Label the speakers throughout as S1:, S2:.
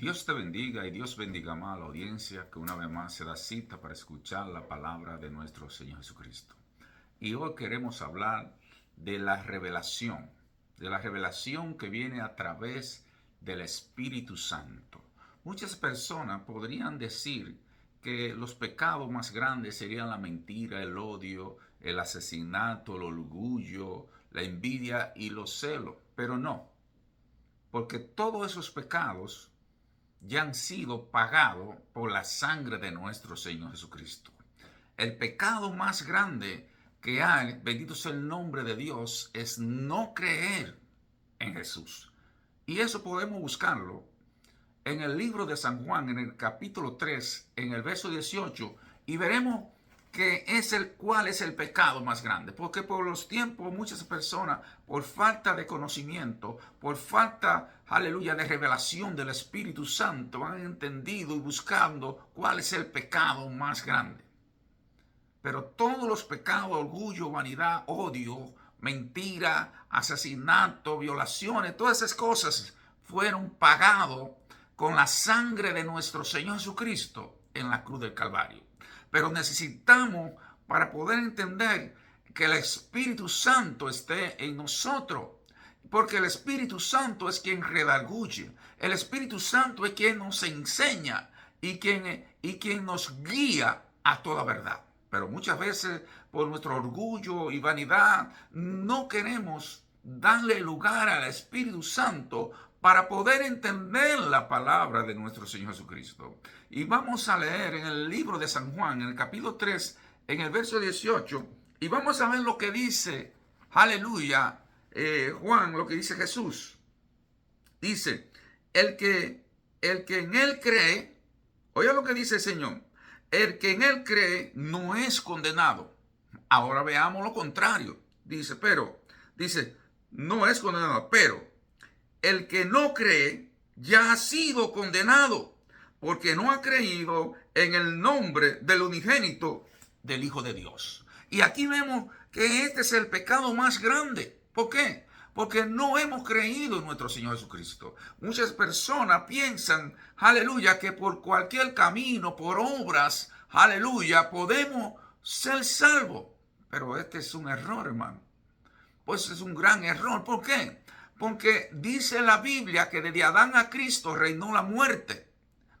S1: Dios te bendiga y Dios bendiga más a la audiencia que una vez más se da cita para escuchar la palabra de nuestro Señor Jesucristo. Y hoy queremos hablar de la revelación que viene a través del Espíritu Santo. Muchas personas podrían decir que los pecados más grandes serían la mentira, el odio, el asesinato, el orgullo, la envidia y los celos, pero no, porque todos esos pecados ya han sido pagados por la sangre de nuestro Señor Jesucristo. El pecado más grande que hay, bendito sea el nombre de Dios, es no creer en Jesús. Y eso podemos buscarlo en el libro de San Juan, en el capítulo 3, en el verso 18, y veremos cuál es el pecado más grande. Porque por los tiempos muchas personas, por falta de conocimiento, por falta, aleluya, de revelación del Espíritu Santo, han entendido y buscando cuál es el pecado más grande. Pero todos los pecados, orgullo, vanidad, odio, mentira, asesinato, violaciones, todas esas cosas fueron pagados con la sangre de nuestro Señor Jesucristo en la cruz del Calvario. Pero necesitamos, para poder entender, que el Espíritu Santo esté en nosotros. Porque el Espíritu Santo es quien redarguye. El Espíritu Santo es quien nos enseña y quien nos guía a toda verdad. Pero muchas veces, por nuestro orgullo y vanidad, no queremos darle lugar al Espíritu Santo para poder entender la palabra de nuestro Señor Jesucristo. Y vamos a leer en el libro de San Juan, en el capítulo 3, en el verso 18, y vamos a ver lo que dice, aleluya, Juan, lo que dice Jesús. Dice, el que en él cree, oiga lo que dice el Señor, el que en él cree no es condenado. Ahora veamos lo contrario. Dice, no es condenado, pero el que no cree ya ha sido condenado, porque no ha creído en el nombre del unigénito del Hijo de Dios. Y aquí vemos que este es el pecado más grande. ¿Por qué? Porque no hemos creído en nuestro Señor Jesucristo. Muchas personas piensan, aleluya, que por cualquier camino, por obras, aleluya, podemos ser salvos. Pero este es un error, hermano. Pues es un gran error. ¿Por qué? Porque dice la Biblia que desde Adán a Cristo reinó la muerte.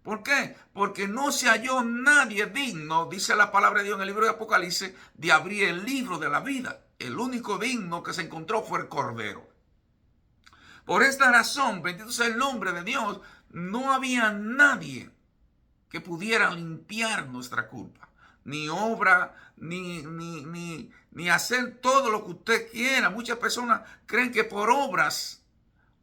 S1: ¿Por qué? Porque no se halló nadie digno, dice la palabra de Dios en el libro de Apocalipsis, de abrir el libro de la vida. El único digno que se encontró fue el Cordero. Por esta razón, bendito sea el nombre de Dios, no había nadie que pudiera limpiar nuestra culpa. Ni obra, ni hacer todo lo que usted quiera. Muchas personas creen que por obras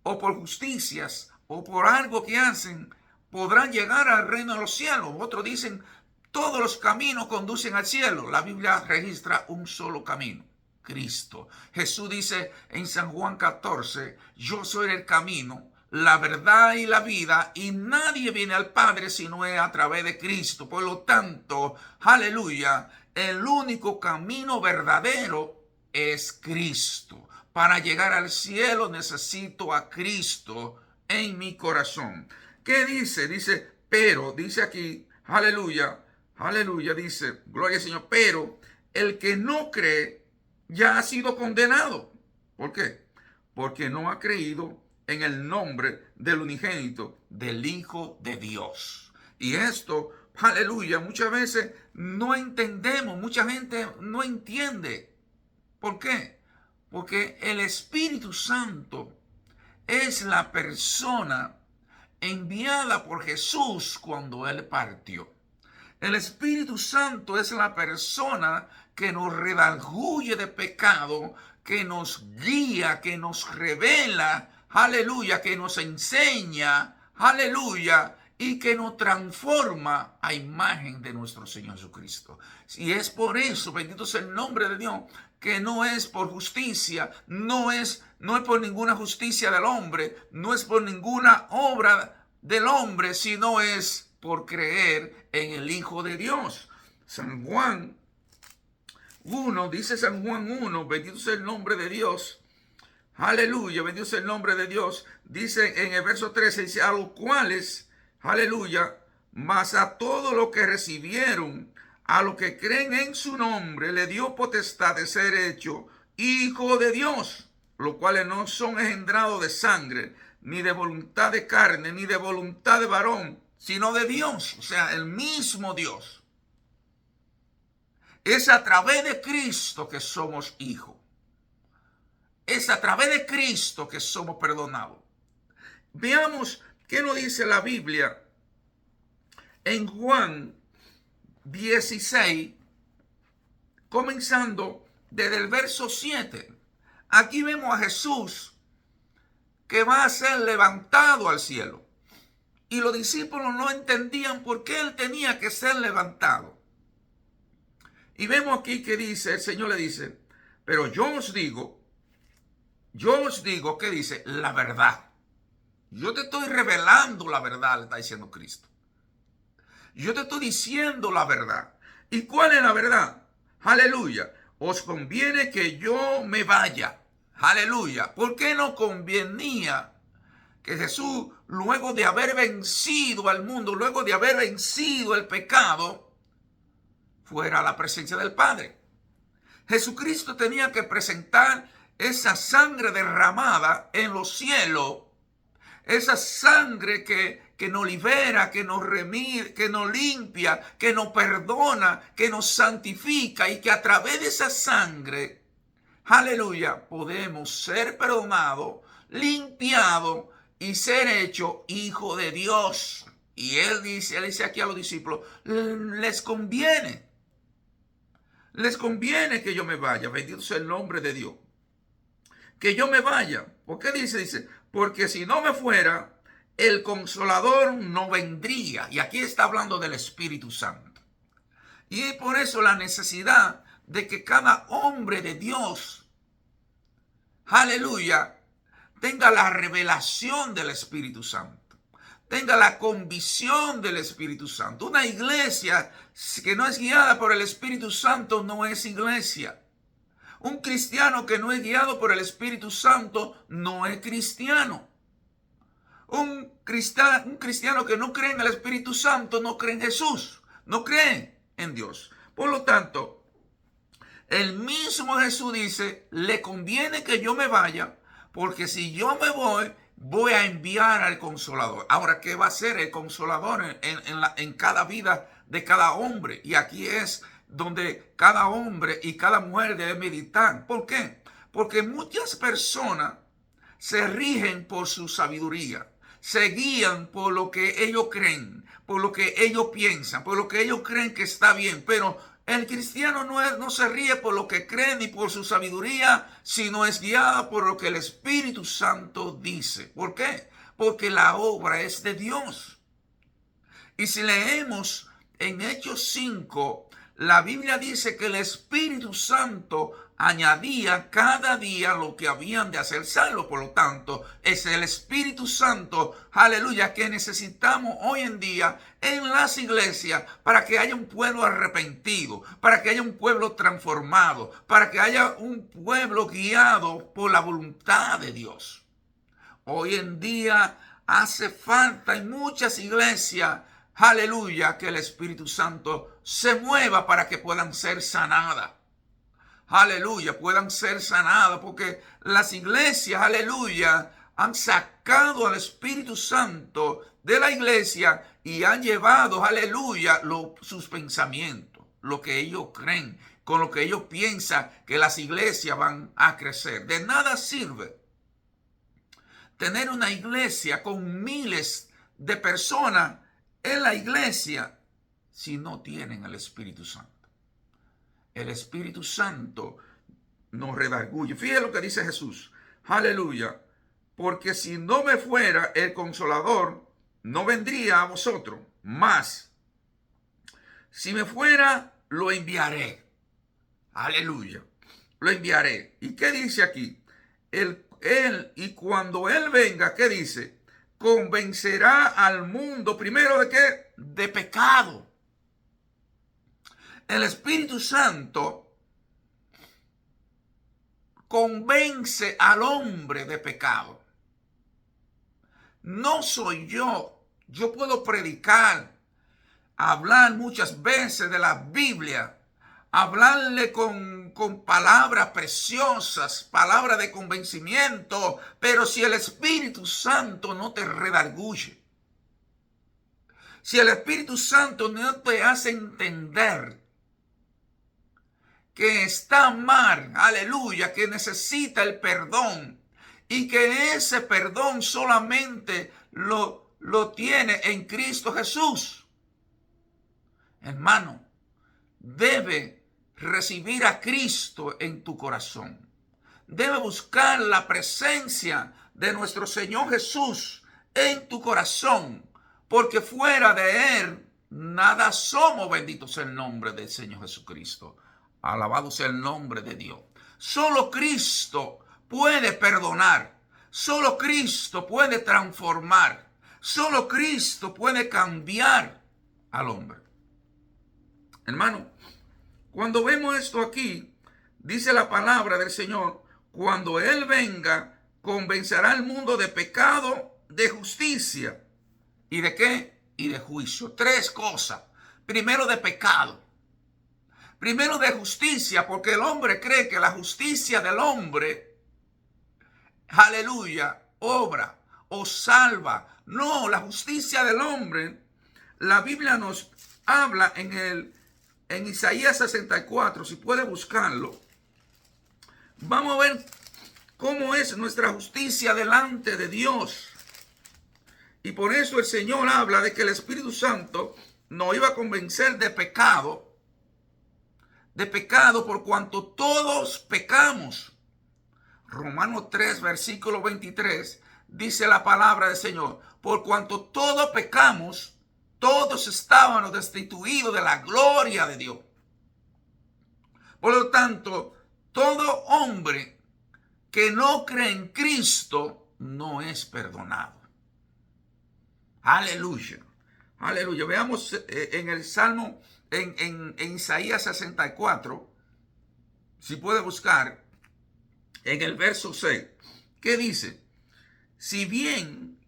S1: o por justicias o por algo que hacen podrán llegar al reino de los cielos. Otros dicen, todos los caminos conducen al cielo. La Biblia registra un solo camino, Cristo. Jesús dice en San Juan 14, yo soy el camino, la verdad y la vida, y nadie viene al Padre si no es a través de Cristo. Por lo tanto, aleluya, el único camino verdadero es Cristo. Para llegar al cielo necesito a Cristo en mi corazón. ¿Qué dice? Dice aquí, aleluya, dice, gloria al Señor, pero el que no cree ya ha sido condenado. ¿Por qué? Porque no ha creído en el nombre del unigénito del Hijo de Dios. Y esto, aleluya, muchas veces no entendemos, mucha gente no entiende. ¿Por qué? Porque el Espíritu Santo es la persona enviada por Jesús cuando Él partió. El Espíritu Santo es la persona que nos redarguye de pecado, que nos guía, que nos revela, aleluya, que nos enseña, aleluya, y que nos transforma a imagen de nuestro Señor Jesucristo. Y es por eso, bendito sea el nombre de Dios, que no es por justicia, no es por ninguna justicia del hombre, no es por ninguna obra del hombre, sino es por creer en el Hijo de Dios. San Juan 1, dice San Juan 1, bendito sea el nombre de Dios. Aleluya, bendito sea el nombre de Dios. Dice en el verso 13, dice, a los cuales aleluya, mas a todos los que recibieron, a los que creen en su nombre, le dio potestad de ser hecho hijo de Dios, los cuales no son engendrados de sangre, ni de voluntad de carne, ni de voluntad de varón, sino de Dios, o sea, el mismo Dios. Es a través de Cristo que somos hijos. Es a través de Cristo que somos perdonados. Veamos qué nos dice la Biblia en Juan 16, comenzando desde el verso 7. Aquí vemos a Jesús que va a ser levantado al cielo. Y los discípulos no entendían por qué él tenía que ser levantado. Y vemos aquí que dice, el Señor le dice, pero yo os digo, ¿qué dice? La verdad. Yo te estoy revelando la verdad, le está diciendo Cristo. Yo te estoy diciendo la verdad. ¿Y cuál es la verdad? Aleluya. Os conviene que yo me vaya. Aleluya. ¿Por qué no convenía que Jesús, luego de haber vencido al mundo, luego de haber vencido el pecado, fuera a la presencia del Padre? Jesucristo tenía que presentar esa sangre derramada en los cielos, esa sangre que nos libera, que nos remite, que nos limpia, que nos perdona, que nos santifica, y que a través de esa sangre, aleluya, podemos ser perdonados, limpiados y ser hechos hijos de Dios. Y él dice aquí a los discípulos, les conviene que yo me vaya, bendito sea el nombre de Dios, que yo me vaya. ¿Por qué dice? Dice, porque si no me fuera, el Consolador no vendría. Y aquí está hablando del Espíritu Santo. Y es por eso la necesidad de que cada hombre de Dios, aleluya, tenga la revelación del Espíritu Santo, tenga la convicción del Espíritu Santo. Una iglesia que no es guiada por el Espíritu Santo no es iglesia. Un cristiano que no es guiado por el Espíritu Santo no es cristiano. Un cristiano que no cree en el Espíritu Santo no cree en Jesús, no cree en Dios. Por lo tanto, el mismo Jesús dice, le conviene que yo me vaya, porque si yo me voy a enviar al Consolador. Ahora, ¿qué va a hacer el Consolador en cada vida de cada hombre? Y aquí es donde cada hombre y cada mujer debe meditar. ¿Por qué? Porque muchas personas se rigen por su sabiduría, se guían por lo que ellos creen, por lo que ellos piensan, por lo que ellos creen que está bien. Pero el cristiano no se ríe por lo que cree ni por su sabiduría, sino es guiado por lo que el Espíritu Santo dice. ¿Por qué? Porque la obra es de Dios. Y si leemos en Hechos 5, la Biblia dice que el Espíritu Santo añadía cada día lo que habían de hacer salvo. Por lo tanto, es el Espíritu Santo, aleluya, que necesitamos hoy en día en las iglesias para que haya un pueblo arrepentido, para que haya un pueblo transformado, para que haya un pueblo guiado por la voluntad de Dios. Hoy en día hace falta en muchas iglesias, aleluya, que el Espíritu Santo se mueva para que puedan ser sanadas. Aleluya, puedan ser sanadas, porque las iglesias, aleluya, han sacado al Espíritu Santo de la iglesia y han llevado, aleluya, sus pensamientos, lo que ellos creen, con lo que ellos piensan que las iglesias van a crecer. De nada sirve tener una iglesia con miles de personas en la iglesia si no tienen el Espíritu Santo. El Espíritu Santo nos redarguye. Fíjense lo que dice Jesús. Aleluya. Porque si no me fuera, el Consolador no vendría a vosotros. Mas, si me fuera, lo enviaré. Aleluya. Lo enviaré. ¿Y qué dice aquí? Y cuando Él venga, ¿qué dice? Convencerá al mundo, primero, ¿de qué? De pecado. El Espíritu Santo convence al hombre de pecado. No soy yo Yo puedo predicar, hablar muchas veces de la Biblia, hablarle con palabras preciosas, palabras de convencimiento, pero si el Espíritu Santo no te redarguye, si el Espíritu Santo no te hace entender que está mal, aleluya, que necesita el perdón y que ese perdón solamente lo tiene en Cristo Jesús, hermano, debe recibir a Cristo en tu corazón. Debe buscar la presencia de nuestro Señor Jesús en tu corazón, porque fuera de Él nada somos. Bendito sea el nombre del Señor Jesucristo. Alabado sea el nombre de Dios. Solo Cristo puede perdonar. Solo Cristo puede transformar. Solo Cristo puede cambiar al hombre. Hermano, cuando vemos esto aquí, dice la palabra del Señor, cuando Él venga, convencerá al mundo de pecado, de justicia. ¿Y de qué? Y de juicio. Tres cosas. Primero de pecado. Primero de justicia, porque el hombre cree que la justicia del hombre, aleluya, obra o salva. No, la justicia del hombre, la Biblia nos habla en Isaías 64, si puede buscarlo. Vamos a ver cómo es nuestra justicia delante de Dios. Y por eso el Señor habla de que el Espíritu Santo nos iba a convencer de pecado por cuanto todos pecamos. Romanos 3, versículo 23, dice la palabra del Señor, por cuanto todos pecamos, todos estábamos destituidos de la gloria de Dios. Por lo tanto, todo hombre que no cree en Cristo no es perdonado. Aleluya. Aleluya. Veamos en el Salmo, en Isaías 64, si puede buscar, en el verso 6, ¿qué dice? Si bien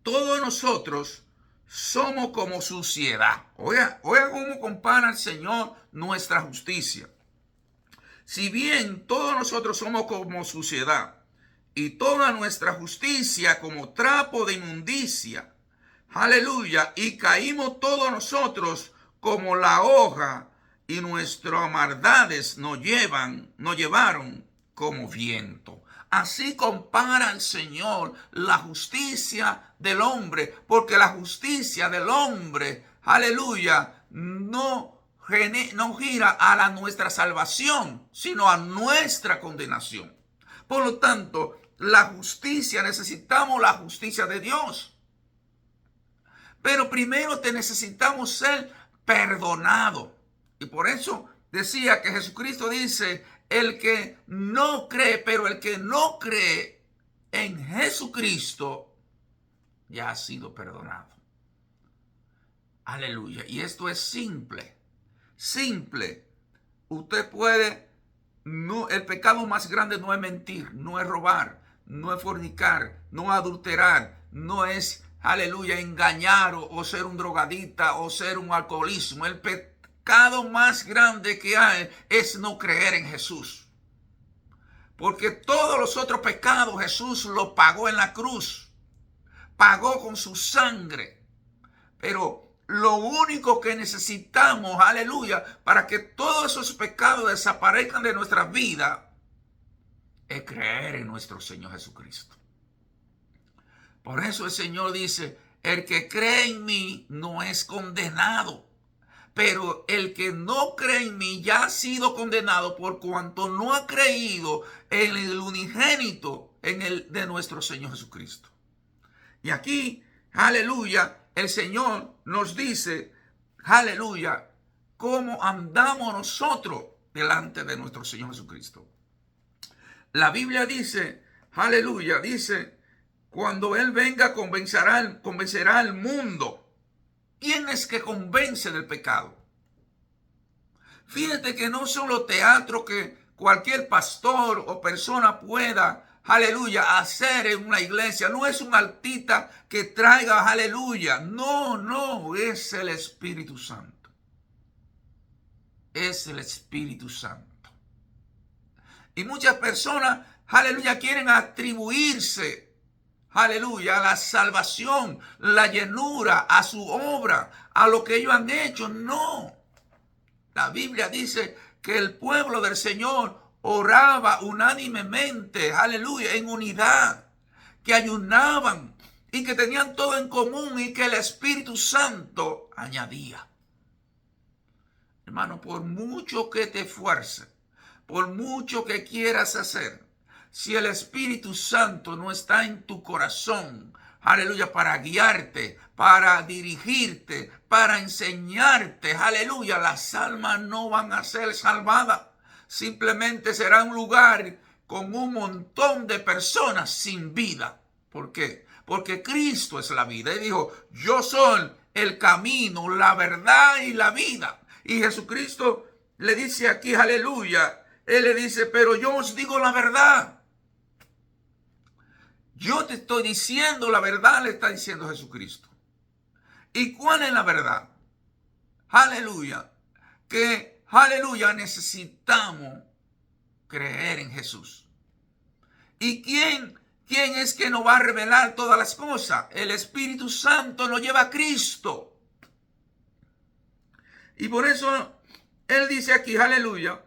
S1: todos nosotros somos como suciedad. Oiga cómo compara el Señor nuestra justicia. Si bien todos nosotros somos como suciedad y toda nuestra justicia como trapo de inmundicia, aleluya, y caímos todos nosotros como la hoja y nuestras maldades nos llevaron como viento. Así compara el Señor la justicia del hombre, porque la justicia del hombre, aleluya, no gira a nuestra salvación, sino a nuestra condenación. Por lo tanto, la justicia, necesitamos la justicia de Dios. Pero primero necesitamos ser perdonado. Y por eso decía que Jesucristo dice, el que no cree, pero el que no cree en Jesucristo ya ha sido perdonado. Aleluya. Y esto es simple. Simple. Usted puede, no, el pecado más grande no es mentir, no es robar, no es fornicar, no es adulterar, no es, aleluya, engañar o ser un drogadicta o ser un alcoholismo. El pecado más grande que hay es no creer en Jesús. Porque todos los otros pecados Jesús los pagó en la cruz. Pagó con su sangre. Pero lo único que necesitamos, aleluya, para que todos esos pecados desaparezcan de nuestra vida, es creer en nuestro Señor Jesucristo. Por eso el Señor dice, el que cree en mí no es condenado, pero el que no cree en mí ya ha sido condenado por cuanto no ha creído en el unigénito de nuestro Señor Jesucristo. Y aquí, aleluya, el Señor nos dice, aleluya, cómo andamos nosotros delante de nuestro Señor Jesucristo. La Biblia dice, aleluya, dice, cuando Él venga convencerá al mundo. ¿Quién es que convence del pecado? Fíjate que no solo teatro que cualquier pastor o persona pueda, aleluya, hacer en una iglesia. No es un artista que traiga, aleluya. No, no, es el Espíritu Santo. Es el Espíritu Santo. Y muchas personas, aleluya, quieren atribuirse, aleluya, a la salvación, la llenura, a su obra, a lo que ellos han hecho. No. La Biblia dice que el pueblo del Señor oraba unánimemente, aleluya, en unidad, que ayunaban y que tenían todo en común y que el Espíritu Santo añadía. Hermano, por mucho que te esfuerces, por mucho que quieras hacer, si el Espíritu Santo no está en tu corazón, aleluya, para guiarte, para dirigirte, para enseñarte, aleluya, las almas no van a ser salvadas. Simplemente será un lugar con un montón de personas sin vida. ¿Por qué? Porque Cristo es la vida. Él dijo, yo soy el camino, la verdad y la vida. Y Jesucristo le dice aquí, aleluya, Él le dice, pero yo os digo la verdad. Yo te estoy diciendo la verdad, le está diciendo Jesucristo. ¿Y cuál es la verdad? Aleluya. Que, aleluya, necesitamos creer en Jesús. ¿Y quién es que nos va a revelar todas las cosas? El Espíritu Santo nos lleva a Cristo. Y por eso Él dice aquí, aleluya.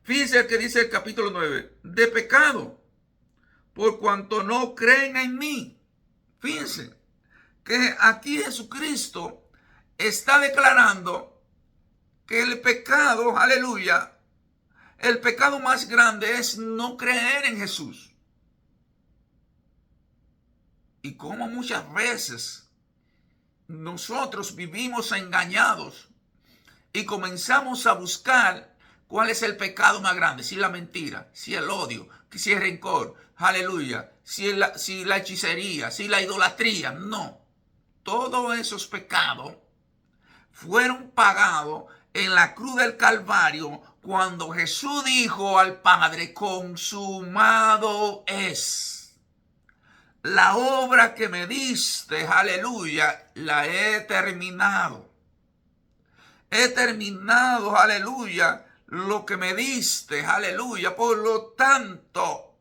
S1: Fíjense que dice el capítulo 9, de pecado, por cuanto no creen en mí. Fíjense que aquí Jesucristo está declarando que el pecado, aleluya, el pecado más grande es no creer en Jesús. Y como muchas veces nosotros vivimos engañados y comenzamos a buscar cuál es el pecado más grande, si la mentira, si el odio, si el rencor, aleluya, si la hechicería, si la idolatría. No, todos esos pecados fueron pagados en la cruz del Calvario cuando Jesús dijo al Padre, consumado es. La obra que me diste, aleluya, la he terminado. He terminado, aleluya, lo que me diste, aleluya. Por lo tanto,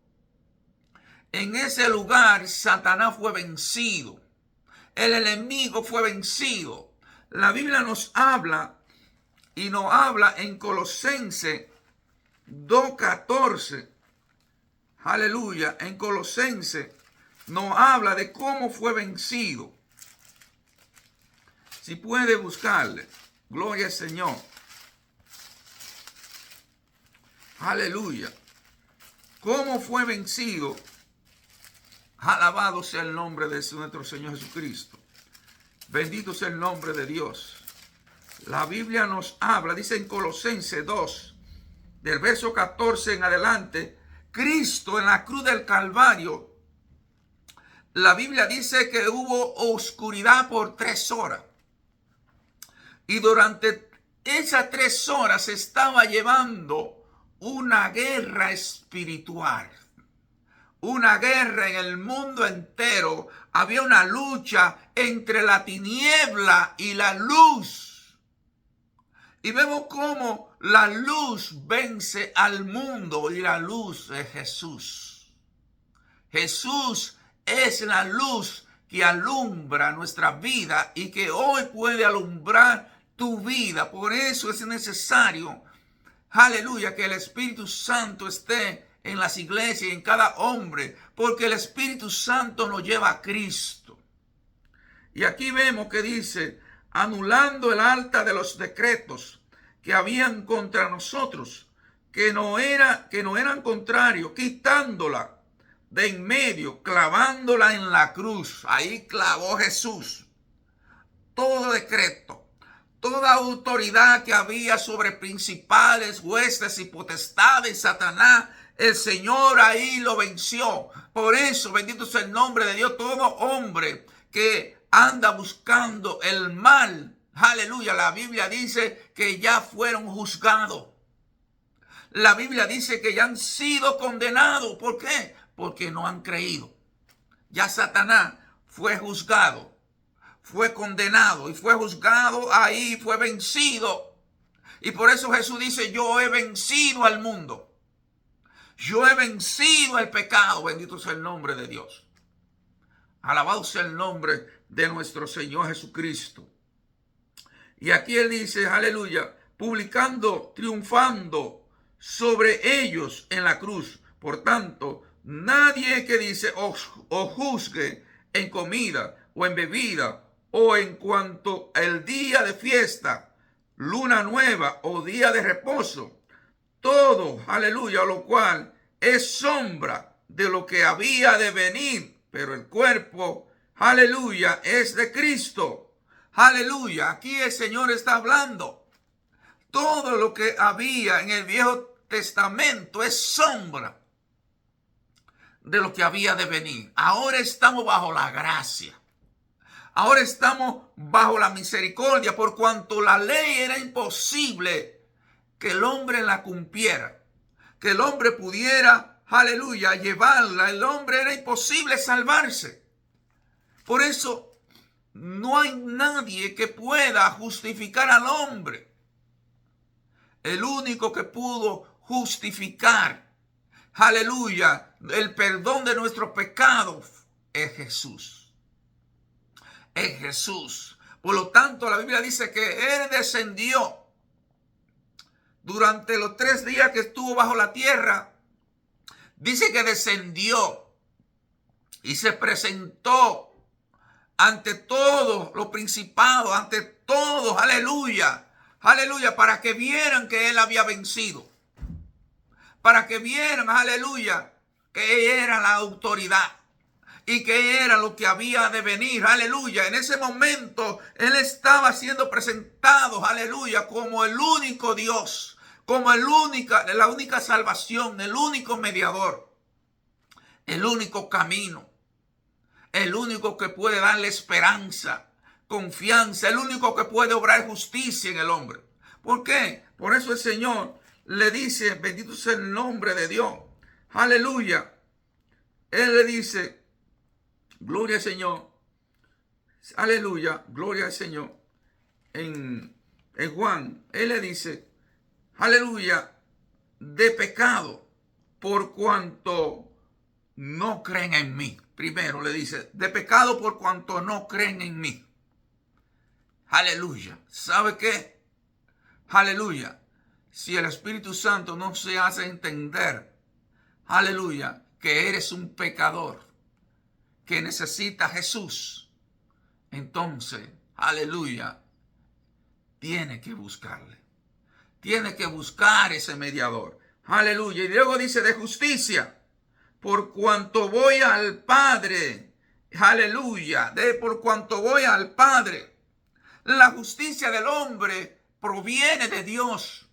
S1: en ese lugar Satanás fue vencido. El enemigo fue vencido. La Biblia nos habla y nos habla en Colosenses 2:14. Aleluya, en Colosenses nos habla de cómo fue vencido. Si puede buscarle. Gloria al Señor. Aleluya. ¿Cómo fue vencido? Alabado sea el nombre de nuestro Señor Jesucristo. Bendito sea el nombre de Dios. La Biblia nos habla, dice en Colosenses 2, del verso 14 en adelante, Cristo en la cruz del Calvario, la Biblia dice que hubo oscuridad por 3 horas. Y durante esas 3 horas se estaba llevando una guerra espiritual. Una guerra en el mundo entero. Había una lucha entre la tiniebla y la luz. Y vemos cómo la luz vence al mundo y la luz es Jesús. Jesús es la luz que alumbra nuestra vida y que hoy puede alumbrar tu vida. Por eso es necesario, aleluya, que el Espíritu Santo esté en las iglesias y en cada hombre, porque el Espíritu Santo nos lleva a Cristo. Y aquí vemos que dice, anulando el alta de los decretos que habían contra nosotros, que no eran contrarios, quitándola de en medio, clavándola en la cruz. Ahí clavó Jesús todo decreto, toda autoridad que había sobre principales, huestes y potestades, Satanás, el Señor ahí lo venció. Por eso, bendito sea el nombre de Dios. Todo hombre que anda buscando el mal, aleluya, la Biblia dice que ya fueron juzgados. La Biblia dice que ya han sido condenados. ¿Por qué? Porque no han creído. Ya Satanás fue juzgado, fue condenado y fue juzgado ahí, fue vencido. Y por eso Jesús dice, yo he vencido al mundo. Yo he vencido el pecado. Bendito sea el nombre de Dios. Alabado sea el nombre de nuestro Señor Jesucristo. Y aquí él dice, aleluya, publicando, triunfando sobre ellos en la cruz. Por tanto, nadie que dice o juzgue en comida o en bebida o en cuanto al día de fiesta, luna nueva o día de reposo, todo, aleluya, lo cual es sombra de lo que había de venir, pero el cuerpo, aleluya, es de Cristo. Aleluya, aquí el Señor está hablando. Todo lo que había en el Viejo Testamento es sombra de lo que había de venir. Ahora estamos bajo la gracia. Ahora estamos bajo la misericordia, por cuanto la ley era imposible que el hombre la cumpliera, que el hombre pudiera, aleluya, llevarla. El hombre era imposible salvarse. Por eso no hay nadie que pueda justificar al hombre. El único que pudo justificar, aleluya, el perdón de nuestros pecados es Jesús. Es Jesús. Por lo tanto, la Biblia dice que Él descendió durante los 3 días que estuvo bajo la tierra. Dice que descendió y se presentó ante todos los principados, ante todos, aleluya, aleluya, para que vieran que Él había vencido. Para que vieran, aleluya, que era la autoridad y que era lo que había de venir, aleluya. En ese momento Él estaba siendo presentado, aleluya, como el único Dios, como la única salvación, el único mediador, el único camino, el único que puede darle esperanza, confianza, el único que puede obrar justicia en el hombre. ¿Por qué? Por eso el Señor le dice, bendito sea el nombre de Dios, aleluya. Él le dice, gloria al Señor, aleluya, gloria al Señor. En Juan, Él le dice, aleluya, de pecado, por cuanto no creen en mí. Primero le dice, de pecado por cuanto no creen en mí. Aleluya. ¿Sabe qué? Aleluya. Si el Espíritu Santo no se hace entender, aleluya, que eres un pecador, que necesita a Jesús, entonces, aleluya, tiene que buscarle. Tiene que buscar ese mediador. Aleluya. Y luego dice de justicia. Por cuanto voy al Padre, aleluya, por cuanto voy al Padre. La justicia del hombre proviene de Dios,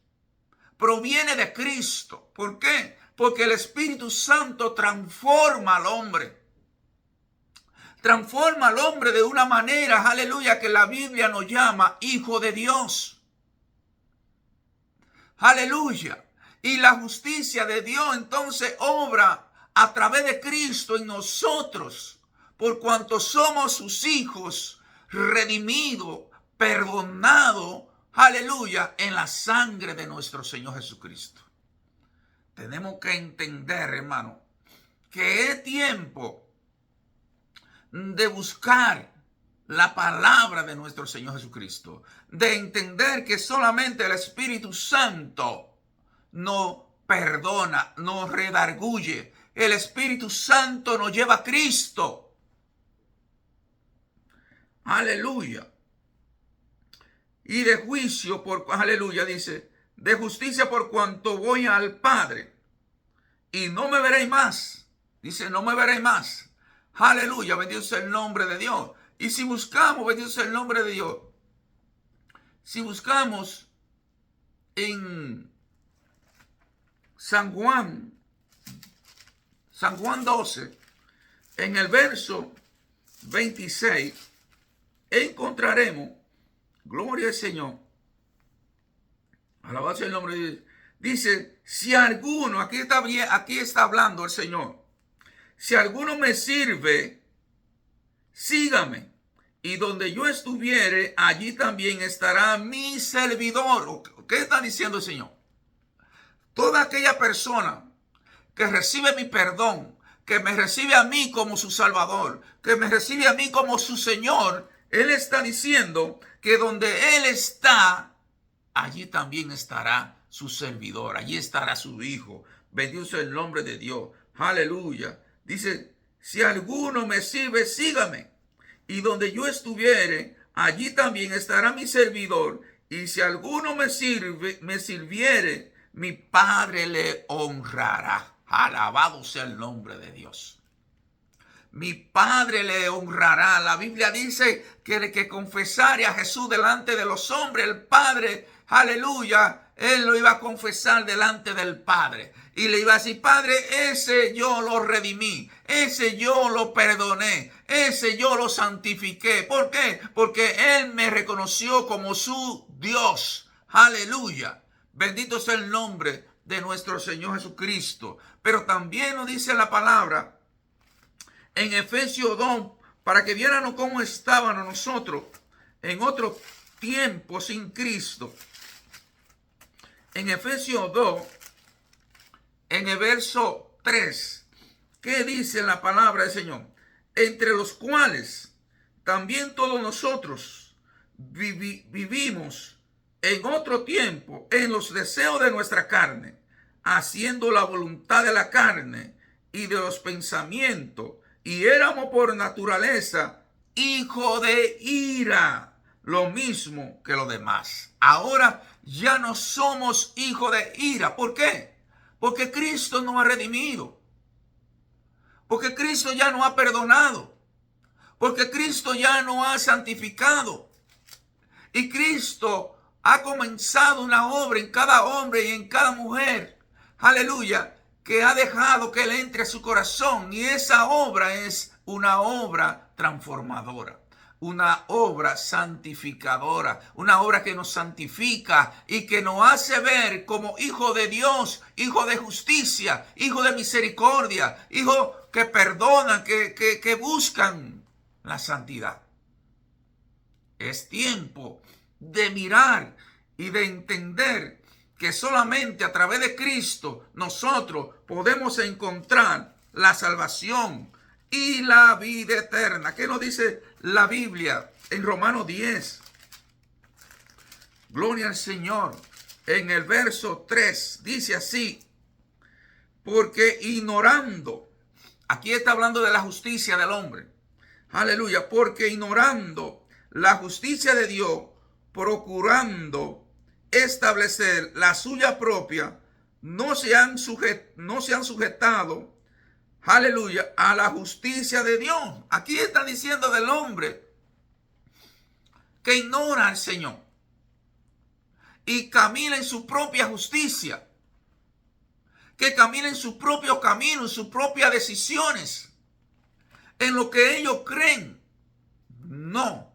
S1: proviene de Cristo. ¿Por qué? Porque el Espíritu Santo transforma al hombre. Transforma al hombre de una manera, aleluya, que la Biblia nos llama hijo de Dios. Aleluya. Y la justicia de Dios entonces obra a través de Cristo en nosotros, por cuanto somos sus hijos, redimidos, perdonados, aleluya, en la sangre de nuestro Señor Jesucristo. Tenemos que entender, hermano, que es tiempo de buscar la palabra de nuestro Señor Jesucristo, de entender que solamente el Espíritu Santo nos perdona, nos redarguye. El Espíritu Santo nos lleva a Cristo. Aleluya. Y de juicio, aleluya, dice, de justicia por cuanto voy al Padre. Y no me veréis más. Dice, no me veréis más. Aleluya, bendito sea el nombre de Dios. Y si buscamos, bendito sea el nombre de Dios. Si buscamos en San Juan 12, en el verso 26, encontraremos, gloria al Señor, alabado sea el nombre de Dios, Dice, si alguno, aquí está bien, aquí está hablando el Señor. Si alguno me sirve, sígame. Y donde yo estuviere, allí también estará mi servidor. ¿Qué está diciendo el Señor? Toda aquella persona que recibe mi perdón, que me recibe a mí como su Salvador, que me recibe a mí como su Señor, Él está diciendo que donde Él está, allí también estará su servidor, allí estará su Hijo. Bendito sea el nombre de Dios. Aleluya. Dice, si alguno me sirve, sígame. Y donde yo estuviere, allí también estará mi servidor. Y si alguno me sirviere, mi Padre le honrará. Alabado sea el nombre de Dios. Mi Padre le honrará. La Biblia dice que el que confesare a Jesús delante de los hombres, el Padre, aleluya, Él lo iba a confesar delante del Padre. Y le iba a decir, Padre, ese yo lo redimí, ese yo lo perdoné, ese yo lo santifiqué. ¿Por qué? Porque Él me reconoció como su Dios. Aleluya. Bendito sea el nombre de nuestro Señor Jesucristo. Pero también nos dice la palabra en Efesios 2, para que viéramos cómo estábamos nosotros en otro tiempo sin Cristo. En Efesios 2, en el verso 3, ¿qué dice la palabra del Señor? Entre los cuales también todos nosotros vivimos en otro tiempo en los deseos de nuestra carne, haciendo la voluntad de la carne y de los pensamientos, y éramos por naturaleza hijo de ira, lo mismo que los demás. Ahora ya no somos hijo de ira. ¿Por qué? Porque Cristo nos ha redimido. Porque Cristo ya nos ha perdonado. Porque Cristo ya nos ha santificado. Y Cristo ha comenzado una obra en cada hombre y en cada mujer. Aleluya. Que ha dejado que Él entre a su corazón. Y esa obra es una obra transformadora. Una obra santificadora. Una obra que nos santifica y que nos hace ver como hijo de Dios, hijo de justicia, hijo de misericordia, hijo que perdonan, que buscan la santidad. Es tiempo de mirar y de entender que solamente a través de Cristo nosotros podemos encontrar la salvación y la vida eterna. ¿Qué nos dice la Biblia en Romanos 10? Gloria al Señor. En el verso 3 dice así: porque ignorando, aquí está hablando de la justicia del hombre. Aleluya, porque ignorando la justicia de Dios, procurando establecer la suya propia, no se han sujetado, aleluya, a la justicia de Dios. Aquí está diciendo del hombre que ignora al Señor y camina en su propia justicia, que camina en su propio camino, en sus propias decisiones, en lo que ellos creen. No.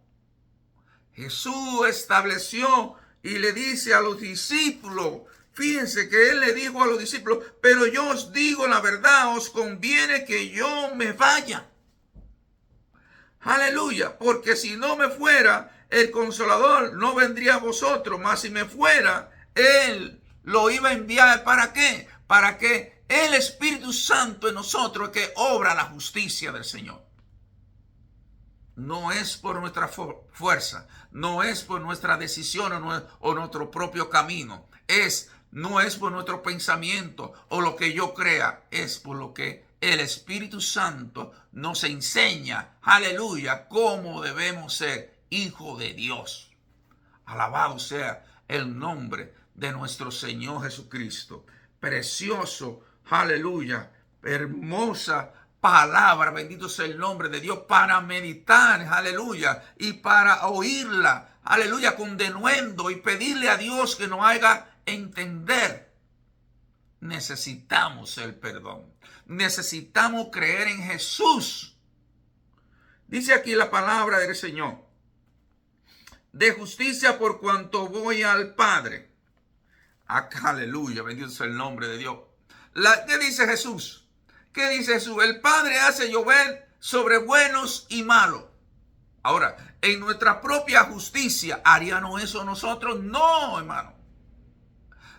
S1: Jesús estableció y le dice a los discípulos, fíjense que Él le dijo a los discípulos, pero yo os digo la verdad, os conviene que yo me vaya. Aleluya, porque si no me fuera, el Consolador no vendría a vosotros, mas si me fuera, Él lo iba a enviar. ¿Para qué? Para que el Espíritu Santo en nosotros, que obra la justicia del Señor. No es por nuestra fuerza, no es por nuestra decisión o nuestro propio camino. No es por nuestro pensamiento o lo que yo crea, es por lo que el Espíritu Santo nos enseña, aleluya, cómo debemos ser hijos de Dios. Alabado sea el nombre de nuestro Señor Jesucristo. Precioso, aleluya, hermosa palabra, bendito sea el nombre de Dios, para meditar, aleluya, y para oírla, aleluya, con denuendo y pedirle a Dios que nos haga entender. Necesitamos el perdón, necesitamos creer en Jesús. Dice aquí la palabra del Señor: de justicia por cuanto voy al Padre. Aleluya, bendito sea el nombre de Dios. ¿Qué dice Jesús? ¿Qué dice Jesús? El Padre hace llover sobre buenos y malos. Ahora, en nuestra propia justicia, ¿haríamos eso nosotros? No, hermano.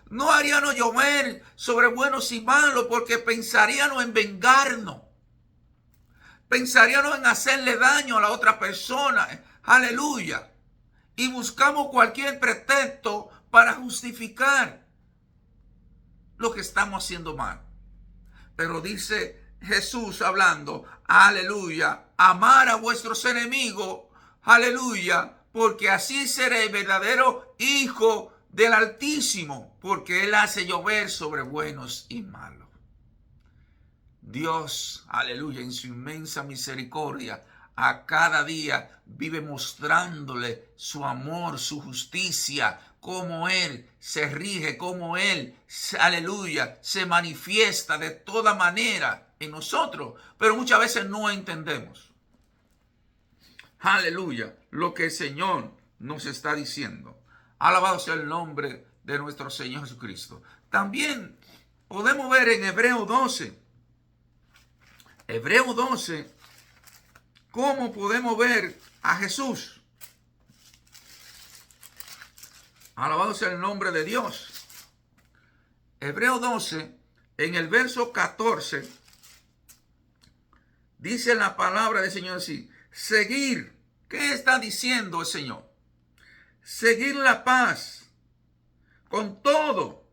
S1: No haríamos llover sobre buenos y malos porque pensaríamos en vengarnos. Pensaríamos en hacerle daño a la otra persona. Aleluya. Y buscamos cualquier pretexto para justificar lo que estamos haciendo mal. Pero dice Jesús hablando, aleluya, amar a vuestros enemigos, aleluya, porque así seréis verdadero hijo del Altísimo, porque Él hace llover sobre buenos y malos. Dios, aleluya, en su inmensa misericordia, a cada día vive mostrándole su amor, su justicia, cómo Él se rige, cómo Él, aleluya, se manifiesta de toda manera en nosotros, pero muchas veces no entendemos, aleluya, lo que el Señor nos está diciendo. Alabado sea el nombre de nuestro Señor Jesucristo. También podemos ver en Hebreo 12, cómo podemos ver a Jesús. Alabado sea el nombre de Dios. Hebreo 12, en el verso 14, dice la palabra del Señor así: seguir. ¿Qué está diciendo el Señor? Seguir la paz con todo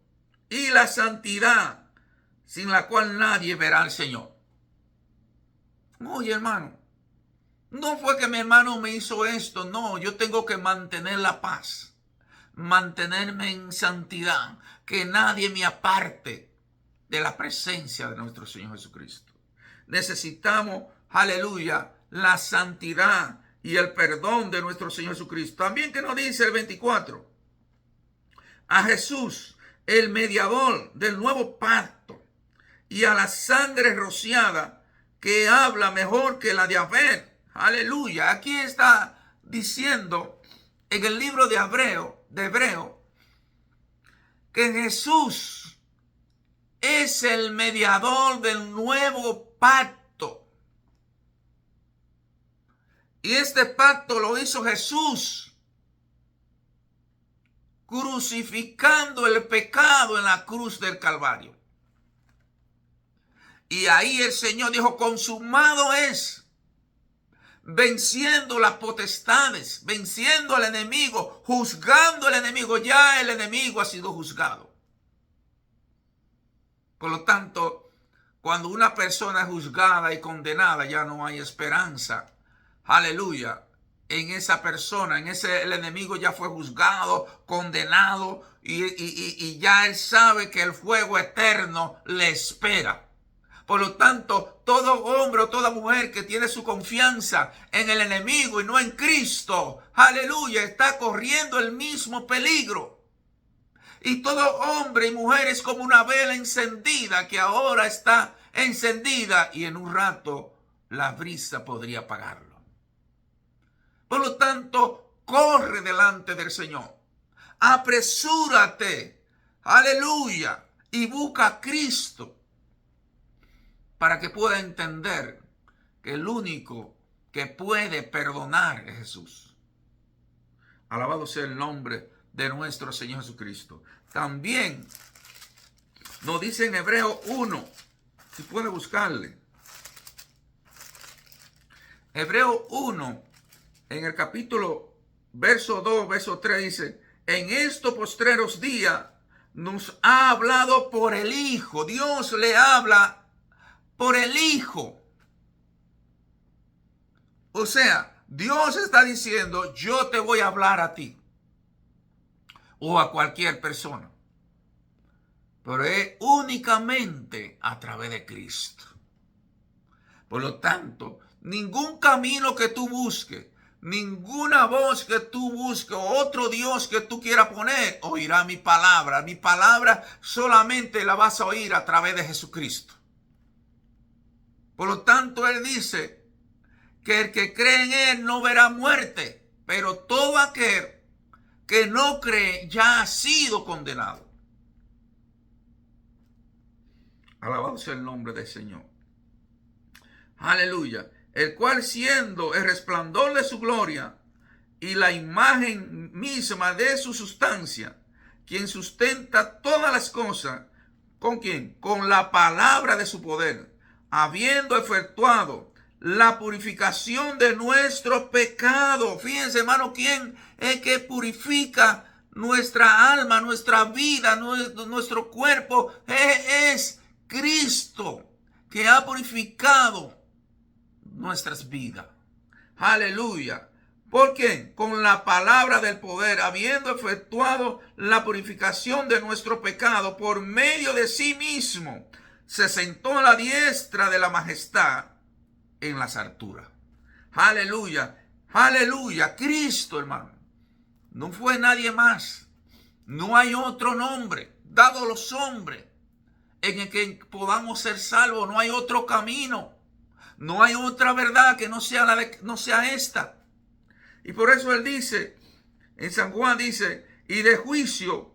S1: y la santidad, sin la cual nadie verá al Señor. Oye, hermano, no fue que mi hermano me hizo esto, no, yo tengo que mantener la paz, mantenerme en santidad, que nadie me aparte de la presencia de nuestro Señor Jesucristo. Necesitamos, aleluya, la santidad y el perdón de nuestro Señor Jesucristo. También que nos dice el 24, a Jesús, el mediador del nuevo pacto, y a la sangre rociada que habla mejor que la de Abel. Aleluya. Aquí está diciendo en el libro de Hebreo, que Jesús es el mediador del nuevo pacto. Y este pacto lo hizo Jesús, crucificando el pecado en la cruz del Calvario. Y ahí el Señor dijo, consumado es, venciendo las potestades, venciendo al enemigo, juzgando al enemigo. Ya el enemigo ha sido juzgado. Por lo tanto, cuando una persona es juzgada y condenada, ya no hay esperanza. Aleluya. En esa persona, el enemigo ya fue juzgado, condenado, y ya él sabe que el fuego eterno le espera. Por lo tanto, todo hombre o toda mujer que tiene su confianza en el enemigo y no en Cristo, aleluya, está corriendo el mismo peligro. Y todo hombre y mujer es como una vela encendida que ahora está encendida y en un rato la brisa podría apagarlo. Por lo tanto, corre delante del Señor. Apresúrate, aleluya, y busca a Cristo, para que pueda entender que el único que puede perdonar es Jesús. Alabado sea el nombre de nuestro Señor Jesucristo. También nos dice en Hebreo 1, si puede buscarle. Hebreo 1, en el capítulo verso 2, verso 3 dice, en estos postreros días nos ha hablado por el Hijo. Dios le habla por el Hijo. O sea, Dios está diciendo, yo te voy a hablar a ti o a cualquier persona, pero es únicamente a través de Cristo. Por lo tanto, ningún camino que tú busques, ninguna voz que tú busques, otro Dios que tú quieras poner, oirá mi palabra. Mi palabra solamente la vas a oír a través de Jesucristo. Por lo tanto, Él dice que el que cree en Él no verá muerte, pero todo aquel que no cree ya ha sido condenado. Alabado sea el nombre del Señor. Aleluya. El cual siendo el resplandor de su gloria y la imagen misma de su sustancia, quien sustenta todas las cosas, ¿con quién? Con la palabra de su poder, habiendo efectuado la purificación de nuestro pecado. Fíjense, hermano, ¿quién es que purifica nuestra alma, nuestra vida, nuestro cuerpo? Es Cristo, que ha purificado nuestras vidas. Aleluya. ¿Por qué? Con la palabra del poder, habiendo efectuado la purificación de nuestro pecado por medio de sí mismo, se sentó a la diestra de la majestad en las alturas. Aleluya. Aleluya. Cristo, hermano. No fue nadie más. No hay otro nombre dado a los hombres en el que podamos ser salvos. No hay otro camino. No hay otra verdad que no sea esta. Y por eso él dice, en San Juan dice, y de juicio,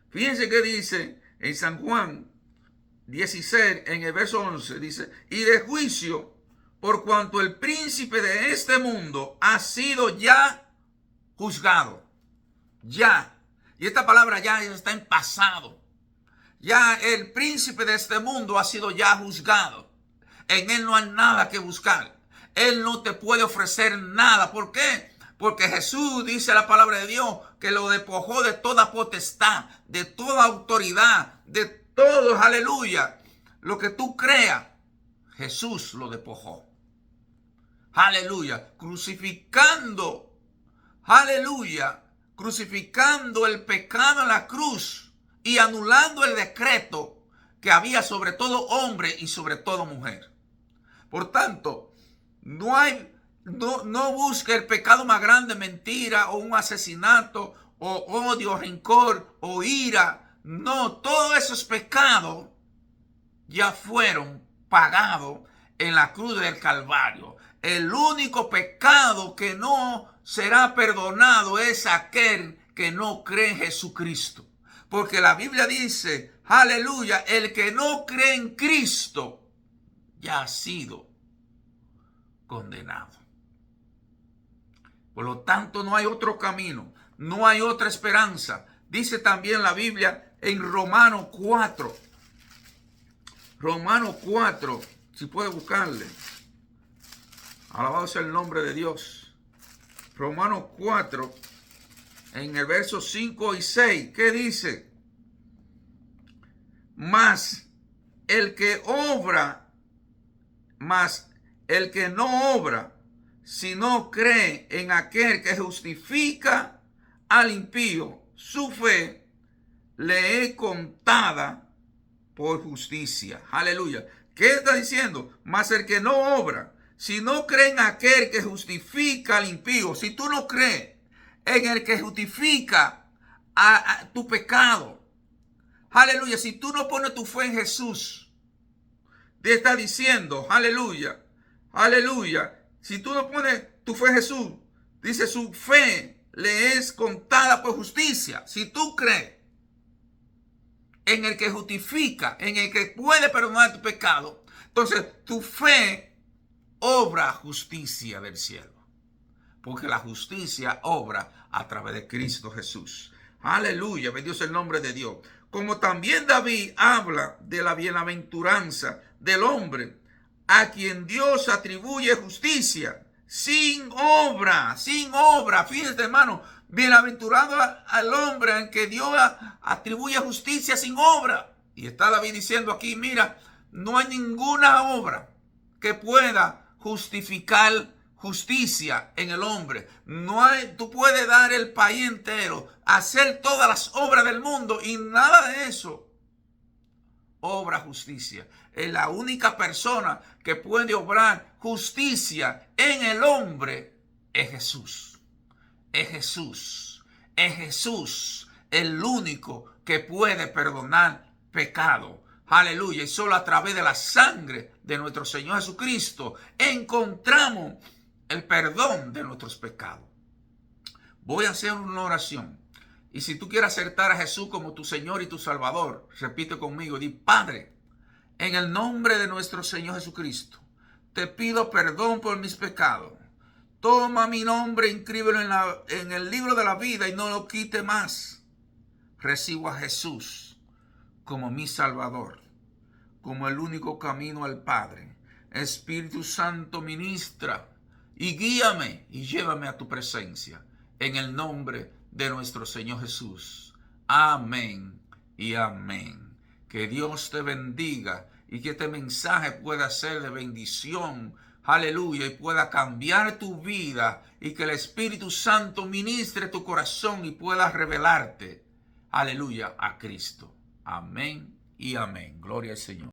S1: fíjense que dice en San Juan 16, en el verso 11, dice, y de juicio, por cuanto el príncipe de este mundo ha sido ya juzgado. Ya. Y esta palabra ya está en pasado. Ya el príncipe de este mundo ha sido ya juzgado. En él no hay nada que buscar. Él no te puede ofrecer nada. ¿Por qué? Porque Jesús, dice la palabra de Dios, que lo despojó de toda potestad, de toda autoridad, de todo, aleluya. Lo que tú creas, Jesús lo despojó. Aleluya. Crucificando, aleluya, crucificando el pecado en la cruz y anulando el decreto que había sobre todo hombre y sobre todo mujer. Por tanto, no busque el pecado más grande, mentira o un asesinato o odio, rencor o ira. No, todos esos pecados ya fueron pagados en la cruz del Calvario. El único pecado que no será perdonado es aquel que no cree en Jesucristo. Porque la Biblia dice, aleluya, el que no cree en Cristo ya ha sido condenado. Por lo tanto, no hay otro camino, no hay otra esperanza. Dice también la Biblia en Romanos 4. Romanos 4, si puede buscarle. Alabado sea el nombre de Dios. Romanos 4, en el verso 5 y 6, ¿qué dice? Mas el que no obra, sino cree en aquel que justifica al impío, su fe le es contada por justicia. Aleluya. ¿Qué está diciendo? Mas el que no obra, si no cree en aquel que justifica al impío, si tú no crees en el que justifica a tu pecado, aleluya, si tú no pones tu fe en Jesús, te está diciendo, aleluya, aleluya, si tú no pones tu fe en Jesús, dice su fe le es contada por justicia. Si tú crees en el que justifica, en el que puede perdonar tu pecado, entonces tu fe obra justicia del cielo. Porque la justicia obra a través de Cristo Jesús. Aleluya, bendito sea el nombre de Dios. Como también David habla de la bienaventuranza del hombre a quien Dios atribuye justicia sin obra, sin obra. Fíjense, hermano, bienaventurado al hombre en que Dios atribuye justicia sin obra. Y está David diciendo aquí, mira, no hay ninguna obra que pueda justificar justicia en el hombre. No hay, tú puedes dar el país entero, hacer todas las obras del mundo y nada de eso obra justicia. Es la única persona que puede obrar justicia en el hombre es Jesús. Es Jesús. Es Jesús el único que puede perdonar pecado. Aleluya. Y solo a través de la sangre de nuestro Señor Jesucristo encontramos el perdón de nuestros pecados. Voy a hacer una oración. Y si tú quieres aceptar a Jesús como tu Señor y tu Salvador, repite conmigo, di: Padre, En el nombre de nuestro Señor Jesucristo, te pido perdón por mis pecados. Toma mi nombre, inscríbelo en el libro de la vida y no lo quite más. Recibo a Jesús como mi Salvador, como el único camino al Padre. Espíritu Santo, ministra y guíame y llévame a tu presencia. En el nombre de nuestro Señor Jesús. Amén y amén. Que Dios te bendiga y que este mensaje pueda ser de bendición. Aleluya, y pueda cambiar tu vida y que el Espíritu Santo ministre tu corazón y pueda revelarte, aleluya, a Cristo. Amén y amén. Gloria al Señor.